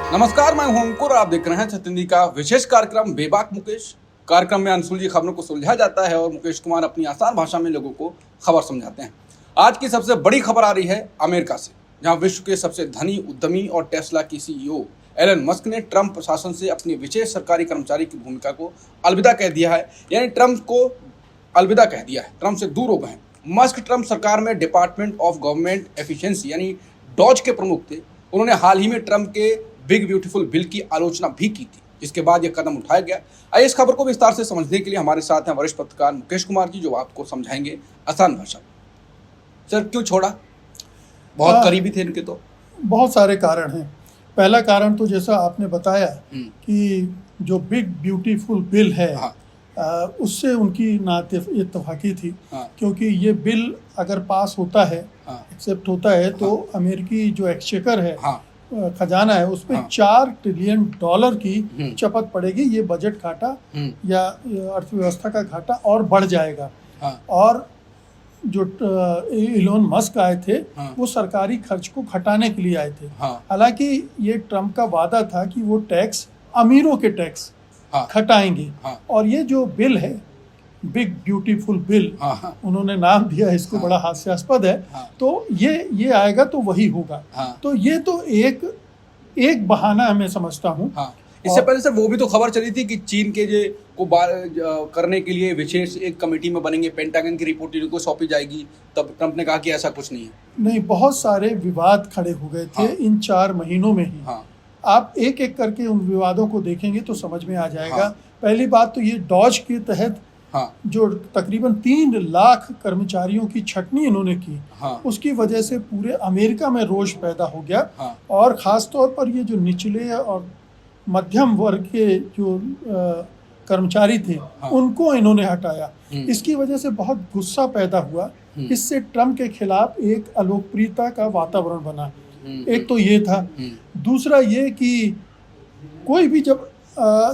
नमस्कार, मैं हूं अंकुर और आप देख रहे हैं छतरपुर का विशेष कार्यक्रम बेबाक मुकेश। कार्यक्रम में अनसुलझी खबरों को सुलझा जाता है और मुकेश कुमार अपनी आसान भाषा में लोगों को खबर समझाते हैं। आज की सबसे बड़ी खबर आ रही है अमेरिका से, जहां विश्व के सबसे धनी उद्यमी और टेस्ला की सीईओ एलन मस्क ने ट्रंप प्रशासन से अपने विशेष सरकारी कर्मचारी की भूमिका को अलविदा कह दिया है। यानी ट्रंप को अलविदा कह दिया है, ट्रंप से दूर हो गए हैं। मस्क ट्रंप सरकार में डिपार्टमेंट ऑफ गवर्नमेंट एफिशिएंसी यानी डॉज के प्रमुख थे। उन्होंने हाल ही में ट्रंप के बिग ब्यूटीफुल बिल की आलोचना भी की थी, जिसके बाद यह कदम उठाया गया। आइए इस खबर को विस्तार से समझने के लिए हमारे साथ हैं वरिष्ठ पत्रकार मुकेश कुमार जी, जो आपको समझाएंगे आसान भाषा में। सर, क्यों छोड़ा? बहुत करीबी थे इनके तो। बहुत सारे कारण हैं। पहला कारण तो जैसा आपने बताया कि जो बिग ब्यूटीफुल बिल है, उससे उनकी नाइत्तेफाकी थी। क्योंकि ये बिल अगर पास होता है, एक्सेप्ट होता है, तो अमेरिकी जो एक्सचेकर है, खजाना है, उस पर $4 ट्रिलियन की चपत पड़ेगी। ये बजट घाटा या अर्थव्यवस्था का घाटा और बढ़ जाएगा। और जो इलोन मस्क आए थे, वो सरकारी खर्च को घटाने के लिए आए थे। हालांकि ये ट्रंप का वादा था कि वो टैक्स, अमीरों के टैक्स घटाएंगे। और ये जो बिल है, बिग ब्यूटीफुल बिल, उन्होंने नाम दिया, इसको बड़ा हास्यास्पद है। तो ये आएगा तो वही होगा। तो ये तो एक बहाना है, मैं समझता हूँ। इससे पहले सर वो भी तो खबर चली थी कि चीन के को करने के लिए विशेष एक कमेटी में बनेंगे, पेंटागन की रिपोर्ट इनको सौंपी जाएगी। तब ट्रंप ने कहा कि ऐसा कुछ नहीं है। नहीं, बहुत सारे विवाद खड़े हो गए थे इन 4 महीनों में ही। आप एक एक करके उन विवादों को देखेंगे तो समझ में आ जाएगा। पहली बात तो ये डॉज के तहत जो तकरीबन 3 लाख कर्मचारियों की छटनी इन्होंने की, उसकी वजह से पूरे अमेरिका में रोष पैदा हो गया। और ख़ास तौर पर ये जो निचले और मध्यम वर्ग के जो कर्मचारी थे, उनको इन्होंने हटाया। इसकी वजह से बहुत गुस्सा पैदा हुआ। इससे ट्रंप के खिलाफ एक अलोकप्रियता का वातावरण बना। एक तो ये था। दूसरा ये कि कोई भी जब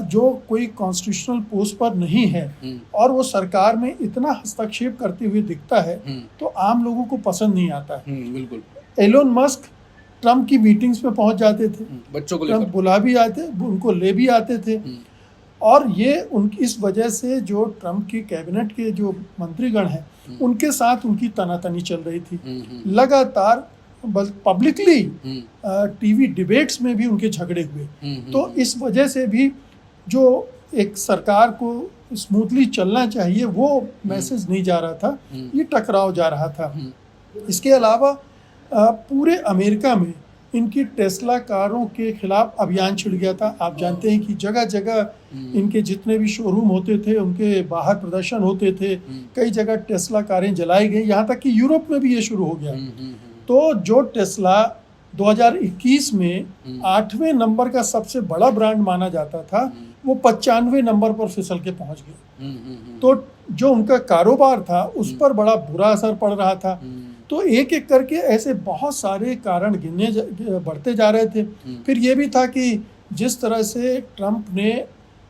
जो कोई कॉन्स्टिट्यूशनल पोस्ट पर नहीं है और वो सरकार में इतना हस्तक्षेप करते हुए दिखता है, तो आम लोगों को पसंद नहीं आता है। बिल्कुल। एलोन मस्क ट्रंप की मीटिंग्स में पहुंच जाते थे, बच्चों को ट्रंप बुला भी आते, उनको ले भी आते थे। और ये उनकी इस वजह से जो ट्रंप की कैबिनेट के जो मंत्रीगण हैं, उनके साथ उनकी तनातनी चल रही थी। लगातार पब्लिकली टीवी डिबेट्स में भी उनके झगड़े हुए। तो इस वजह से भी जो एक सरकार को स्मूथली चलना चाहिए, वो मैसेज नहीं जा रहा था, ये टकराव जा रहा था। इसके अलावा पूरे अमेरिका में इनकी टेस्ला कारों के खिलाफ अभियान छिड़ गया था। आप जानते हैं कि जगह जगह इनके जितने भी शोरूम होते थे, उनके बाहर प्रदर्शन होते थे। कई जगह टेस्ला कारें जलाई गई, यहाँ तक कि यूरोप में भी ये शुरू हो गया। तो जो टेस्ला 2021 में 8वें नंबर का सबसे बड़ा ब्रांड माना जाता था, वो 95वें नंबर पर फिसल के पहुंच गया। तो जो उनका कारोबार था, उस पर बड़ा बुरा असर पड़ रहा था। तो एक एक करके ऐसे बहुत सारे कारण बढ़ते जा रहे थे। फिर ये भी था कि जिस तरह से ट्रंप ने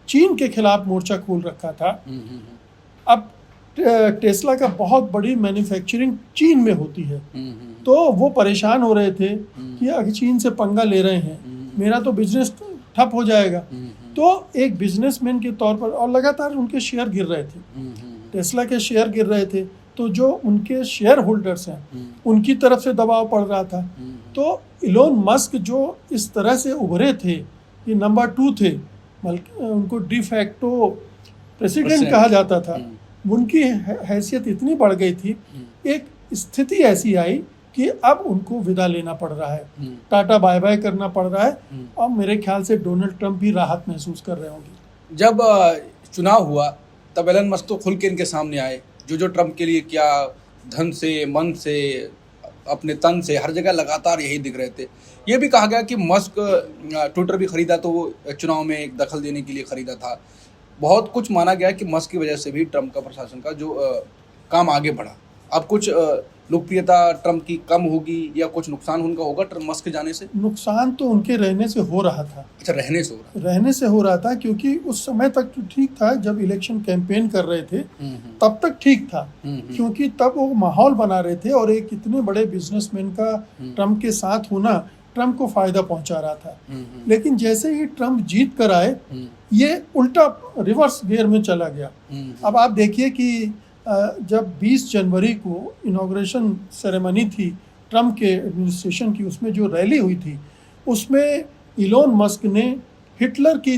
चीन के खिलाफ मोर्चा खोल रखा था, अब टेस्ला का बहुत बड़ी मैन्युफैक्चरिंग चीन में होती है। तो वो परेशान हो रहे थे कि अगर चीन से पंगा ले रहे हैं, मेरा तो बिजनेस ठप हो जाएगा। तो एक बिजनेसमैन के तौर पर, और लगातार उनके शेयर गिर रहे थे, टेस्ला के शेयर गिर रहे थे। तो जो उनके शेयर होल्डर्स हैं, उनकी तरफ से दबाव पड़ रहा था। तो इलोन मस्क जो इस तरह से उभरे थे, ये नंबर 2 थे, बल्कि उनको डिफैक्टो प्रेसिडेंट कहा जाता था। उनकी हैसियत इतनी बढ़ गई थी, एक स्थिति ऐसी आई कि अब उनको विदा लेना पड़ रहा है, टाटा बाय बाय करना पड़ रहा है। और मेरे ख्याल से डोनाल्ड ट्रंप भी राहत महसूस कर रहे होंगे। जब चुनाव हुआ तब एलन मस्क तो खुल के इनके सामने आए, जो ट्रंप के लिए क्या, धन से, मन से, अपने तन से, हर जगह लगातार यही दिख रहे थे। ये भी कहा गया कि मस्क ट्विटर भी खरीदा तो वो चुनाव में एक दखल देने के लिए खरीदा था। बहुत कुछ माना गया कि मस्क की वजह से भी ट्रंप का प्रशासन का जो काम आगे बढ़ा। अब कुछ लोकप्रियता ट्रंप की कम होगी या कुछ नुकसान उनका होगा मस्क के जाने से? नुकसान तो उनके रहने से हो रहा था। अच्छा, रहने से हो रहा था, क्योंकि उस समय तक तो ठीक था। जब इलेक्शन कैंपेन कर रहे थे तब तक ठीक था, क्योंकि तब वो माहौल बना रहे थे। और एक इतने बड़े बिजनेसमैन का ट्रंप के साथ होना ट्रम्प को फायदा पहुंचा रहा था। लेकिन जैसे ही ट्रम्प जीत कर आए, ये उल्टा रिवर्स गियर में चला गया। अब आप देखिए कि जब 20 जनवरी को इनॉग्रेशन सेरेमनी थी ट्रम्प के एडमिनिस्ट्रेशन की, उसमें जो रैली हुई थी, उसमें इलोन मस्क ने हिटलर की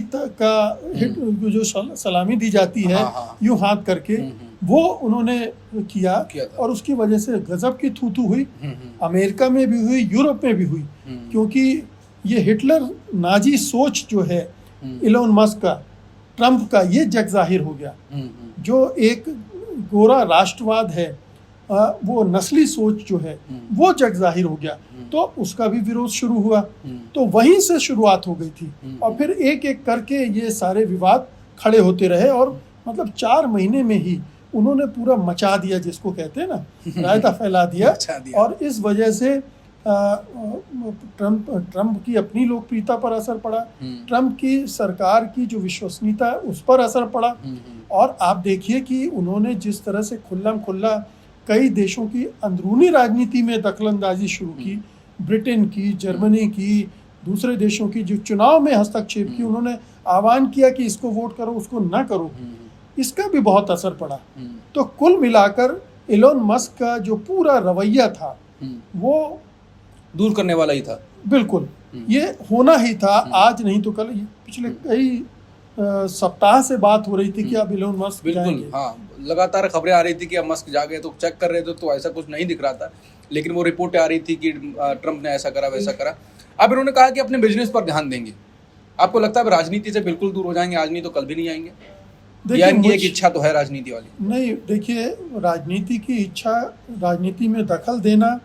जो सलामी दी जाती है यूं हाथ करके, वो उन्होंने किया और उसकी वजह से गजब की थू हुई। अमेरिका में भी हुई, यूरोप में भी हुई, क्योंकि ये हिटलर नाजी सोच जो है इलोन मस्क का, ट्रम्प का, ये जग जाहिर हो गया। जो एक गोरा राष्ट्रवाद है, वो नस्ली सोच जो है, वो जग जाहिर हो गया, तो उसका भी विरोध शुरू हुआ। तो वहीं से शुरुआत हो गई थी और फिर एक एक करके ये सारे विवाद खड़े होते रहे और मतलब 4 महीने में ही उन्होंने पूरा मचा दिया, जिसको कहते हैं ना, रायता फैला दिया। और इस वजह से ट्रम्प की अपनी लोकप्रियता पर असर पड़ा, ट्रम्प की सरकार की जो विश्वसनीयता उस पर असर पड़ा। और आप देखिए कि उन्होंने जिस तरह से खुल्ला कई देशों की अंदरूनी राजनीति में दखलंदाजी शुरू की, ब्रिटेन की, जर्मनी की, दूसरे देशों की जो चुनाव में हस्तक्षेप की, उन्होंने आह्वान किया कि इसको वोट करो, उसको ना करो, इसका भी बहुत असर पड़ा। तो कुल मिलाकर इलोन मस्क का जो पूरा रवैया था वो दूर करने वाला ही था। बिल्कुल, ये होना ही था। आज नहीं तो कल, पिछले कई सप्ताह से बात हो रही थी कि अब इलोन मस्क जाएंगे। हाँ, लगातार खबरें आ रही थी कि अब मस्क जा गए, तो चेक कर रहे थे तो ऐसा कुछ नहीं दिख रहा था, लेकिन वो रिपोर्टें आ रही थी कि ट्रम्प ने ऐसा करा वैसा करा। अब इन्होंने कहा कि अपने बिजनेस पर ध्यान देंगे। आपको लगता है राजनीति से बिल्कुल दूर हो जाएंगे? आज नहीं तो कल भी नहीं आएंगे? या इनकी एक इच्छा तो है राजनीति वाली? नहीं, देखिए, राजनीति की इच्छा, राजनीति में दखल देना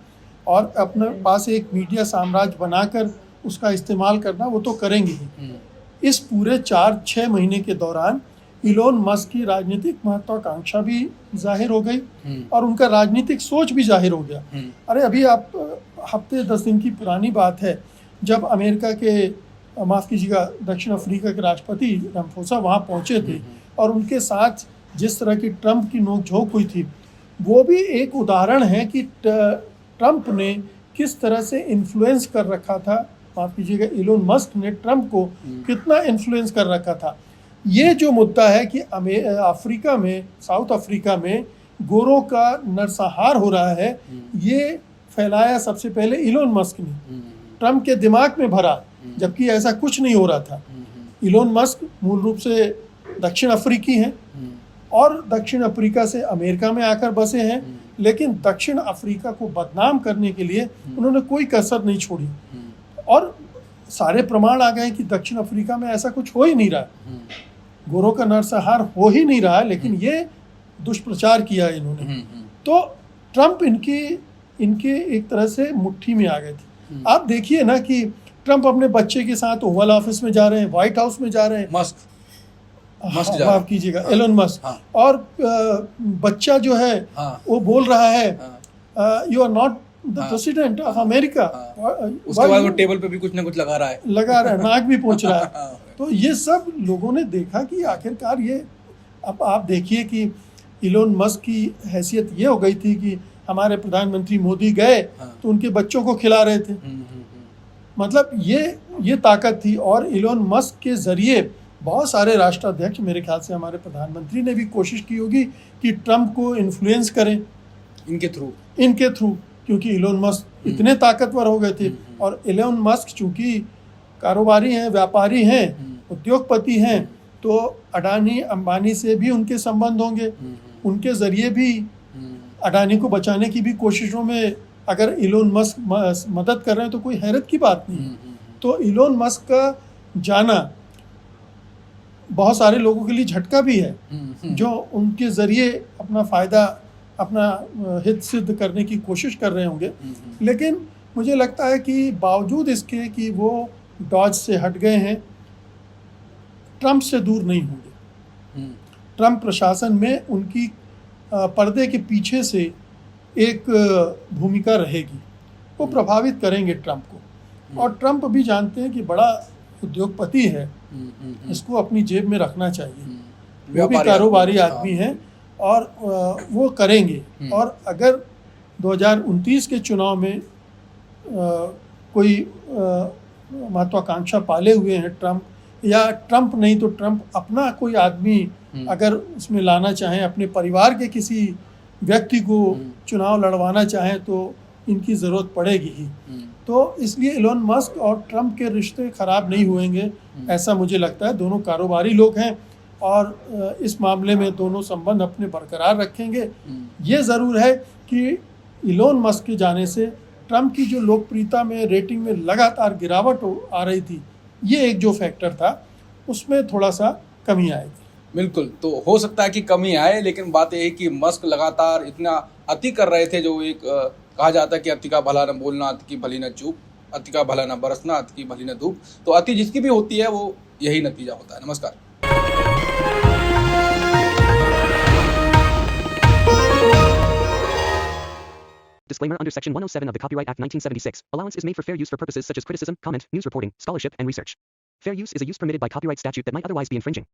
और अपने पास एक मीडिया साम्राज्य बनाकर उसका इस्तेमाल करना, वो तो करेंगे ही। इस पूरे 4-6 महीने के दौरान इलोन मस्क की राजनीतिक महत्वाकांक्षा भी जाहिर हो गई और उनका राजनीतिक सोच भी जाहिर हो गया। अरे अभी आप हफ्ते 10 दिन की पुरानी बात है, जब अमेरिका के, माफ़ कीजिएगा, दक्षिण अफ्रीका के राष्ट्रपति रामाफोसा वहाँ पहुँचे थे और उनके साथ जिस तरह की ट्रम्प की नोकझोंक हुई थी, वो भी एक उदाहरण है कि ट्रम्प ने किस तरह से इन्फ्लुएंस कर रखा था, माफ़ कीजिएगा, इलोन मस्क ने ट्रम्प को कितना इन्फ्लुएंस कर रखा था। ये जो मुद्दा है कि अफ्रीका में, साउथ अफ्रीका में गोरों का नरसंहार हो रहा है, ये फैलाया सबसे पहले इलोन मस्क ने, ट्रम्प के दिमाग में भरा, जबकि ऐसा कुछ नहीं हो रहा था। इलोन मस्क मूल रूप से दक्षिण अफ्रीकी हैं और दक्षिण अफ्रीका से अमेरिका में आकर बसे हैं, लेकिन दक्षिण अफ्रीका को बदनाम करने के लिए उन्होंने कोई कसर नहीं छोड़ी और सारे प्रमाण आ गए कि दक्षिण अफ्रीका में ऐसा कुछ हो ही नहीं रहा, गोरों का नरसंहार हो ही नहीं रहा, लेकिन ये दुष्प्रचार किया इन्होंने। तो ट्रम्प इनके एक तरह से मुट्ठी में आ गए थे। आप देखिए ना कि ट्रम्प अपने बच्चे के साथ ओवल ऑफिस में जा रहे हैं, व्हाइट हाउस में जा रहे हैं, माफ कीजिएगा, एलोन मस्क, और बच्चा जो है वो बोल रहा है you are not the president of America. उसके बाद वो टेबल पे भी कुछ ना कुछ लगा रहा है, नाक भी पोंछ रहा है। तो ये सब लोगों ने देखा कि आखिरकार ये, अब आप देखिए कि इलोन मस्क की हैसियत ये हो गई थी कि हमारे प्रधानमंत्री मोदी गए तो उनके बच्चों को खिला रहे थे। मतलब ये ताकत थी। और इलोन मस्क के जरिए बहुत सारे राष्ट्राध्यक्ष, मेरे ख्याल से हमारे प्रधानमंत्री ने भी कोशिश की होगी कि ट्रम्प को इन्फ्लुएंस करें इनके थ्रू, क्योंकि इलोन मस्क इतने ताकतवर हो गए थे। और इलोन मस्क चूंकि कारोबारी हैं, व्यापारी हैं, उद्योगपति हैं, तो अडानी अंबानी से भी उनके संबंध होंगे, उनके जरिए भी अडानी को बचाने की भी कोशिशों में अगर इलोन मस्क मदद कर रहे हैं तो कोई हैरत की बात नहीं। तो इलोन मस्क का जाना बहुत सारे लोगों के लिए झटका भी है, जो उनके जरिए अपना फायदा, अपना हित सिद्ध करने की कोशिश कर रहे होंगे। लेकिन मुझे लगता है कि बावजूद इसके कि वो डॉज से हट गए हैं, ट्रम्प से दूर नहीं होंगे। ट्रम्प प्रशासन में उनकी पर्दे के पीछे से एक भूमिका रहेगी, वो प्रभावित करेंगे ट्रम्प को। और ट्रम्प भी जानते हैं कि बड़ा उद्योगपति है, इसको अपनी जेब में रखना चाहिए। वो भी कारोबारी आदमी हैं और वो करेंगे। और अगर 2029 के चुनाव में कोई महत्वाकांक्षा पाले हुए हैं ट्रम्प, या ट्रम्प नहीं तो ट्रम्प अपना कोई आदमी अगर उसमें लाना चाहें, अपने परिवार के किसी व्यक्ति को चुनाव लड़वाना चाहें तो इनकी ज़रूरत पड़ेगी ही। तो इसलिए इलोन मस्क और ट्रम्प के रिश्ते ख़राब नहीं होंगे ऐसा मुझे लगता है। दोनों कारोबारी लोग हैं और इस मामले में दोनों संबंध अपने बरकरार रखेंगे। ये ज़रूर है कि इलोन मस्क के जाने से ट्रम्प की जो लोकप्रियता में, रेटिंग में लगातार गिरावट आ रही थी, ये एक जो फैक्टर था उसमें थोड़ा सा कमी आएगी। बिल्कुल, तो हो सकता है कि कमी आए, लेकिन बात यह है कि मस्क लगातार इतना अति कर रहे थे, जो एक कहा जाता है कि अति का भला न बोलना, अति की भली न चूप, अति का भला न बरसना, अति की भली न धूप। तो अति जिसकी भी होती है वो यही नतीजा होता है। नमस्कार। Disclaimer under Section 107 of the Copyright Act 1976. Allowance is made for fair use for purposes such as criticism, comment, news reporting, scholarship, and research. Fair use is a use permitted by copyright statute that might otherwise be infringing.